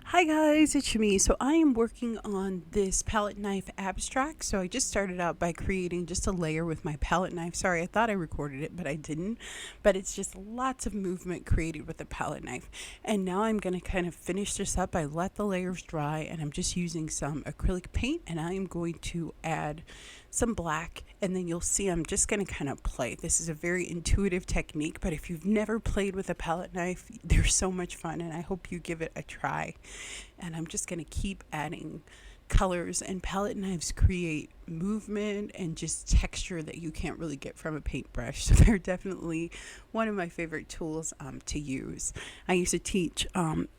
Hi guys, it's me. So I am working on this palette knife abstract. So I just started out by creating just a layer with my palette knife. Sorry, I thought I recorded it, but I didn't. But it's just lots of movement created with the palette knife. And now I'm going to kind of finish this up. I let the layers dry and I'm just using some acrylic paint and I am going to add some black, and then you'll see I'm just going to kind of play. This is a very intuitive technique, but if you've never played with a palette knife, they're so much fun and I hope you give it a try. And I'm just going to keep adding colors, and palette knives create movement and just texture that you can't really get from a paintbrush. So they're definitely one of my favorite tools to use. I used to teach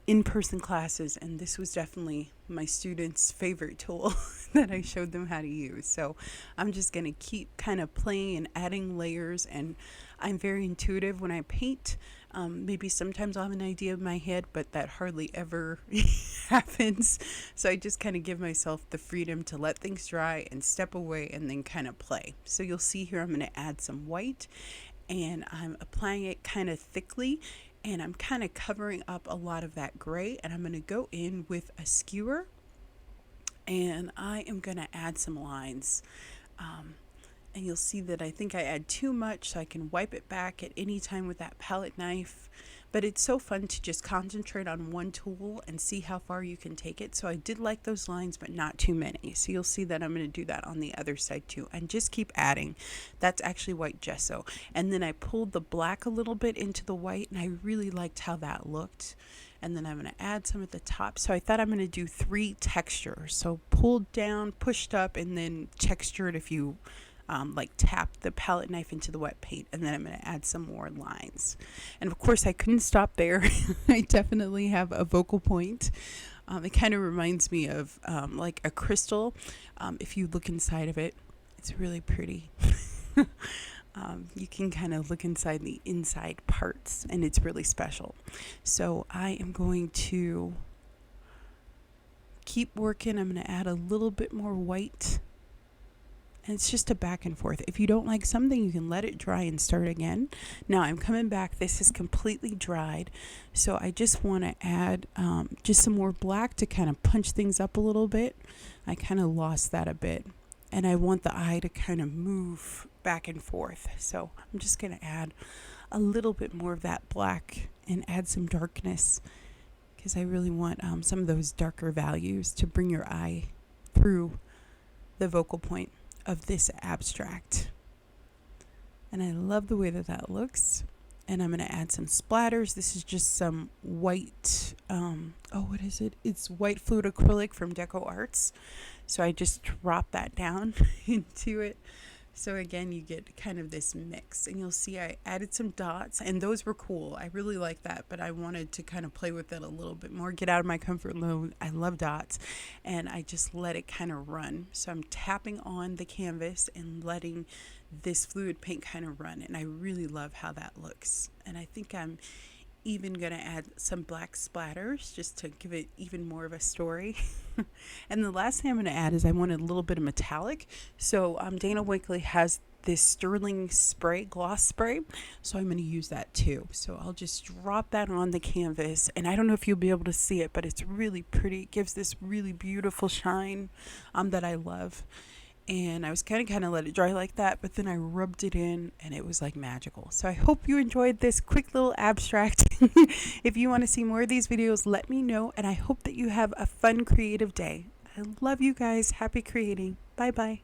in-person classes, and this was definitely my students' favorite tool that I showed them how to use. So I'm just going to keep kind of playing and adding layers, and I'm very intuitive when I paint. Maybe sometimes I'll have an idea in my head, but that hardly ever happens. So I just kind of give myself the freedom to let things dry and step away and then kind of play. So you'll see here I'm going to add some white, and I'm applying it kind of thickly, and I'm kind of covering up a lot of that gray, and I'm going to go in with a skewer and I am going to add some lines. And you'll see that I think I add too much, so I can wipe it back at any time with that palette knife. But it's so fun to just concentrate on one tool and see how far you can take it. So I did like those lines, but not too many. So you'll see that I'm going to do that on the other side too, and just keep adding. That's actually white gesso. And then I pulled the black a little bit into the white, and I really liked how that looked. And then I'm going to add some at the top. So I thought I'm going to do 3 textures. So pulled down, pushed up, and then textured if you like tap the palette knife into the wet paint. And then I'm going to add some more lines. And of course I couldn't stop there. I definitely have a focal point. It kind of reminds me of like a crystal. If you look inside of it, it's really pretty. You can kind of look inside the inside parts, and it's really special. So I am going to keep working. I'm going to add a little bit more white, and it's just a back and forth. If you don't like something, you can let it dry and start again. Now I'm coming back. This is completely dried, so I just want to add just some more black to kind of punch things up a little bit. I kind of lost that a bit, and I want the eye to kind of move back and forth. So I'm just going to add a little bit more of that black and add some darkness, because I really want some of those darker values to bring your eye through the focal point of this abstract. And I love the way that that looks. And I'm going to add some splatters. This is just some white, what is it? It's white fluid acrylic from Deco Arts. So I just drop that down into it. So again, you get kind of this mix, and you'll see I added some dots, and those were cool. I really like that, but I wanted to kind of play with it a little bit more, get out of my comfort zone. I love dots, and I just let it kind of run. So I'm tapping on the canvas and letting this fluid paint kind of run, and I really love how that looks. And I think I'm even going to add some black splatters just to give it even more of a story. And the last thing I'm going to add is I wanted a little bit of metallic. So Dana Wakley has this sterling spray, gloss spray, so I'm going to use that too. So I'll just drop that on the canvas, and I don't know if you'll be able to see it, but it's really pretty. It gives this really beautiful shine that I love. And I was kind of let it dry like that, but then I rubbed it in and it was like magical. So I hope you enjoyed this quick little abstract. If you want to see more of these videos, let me know, and I hope that you have a fun creative day. I love you guys. Happy creating. Bye bye.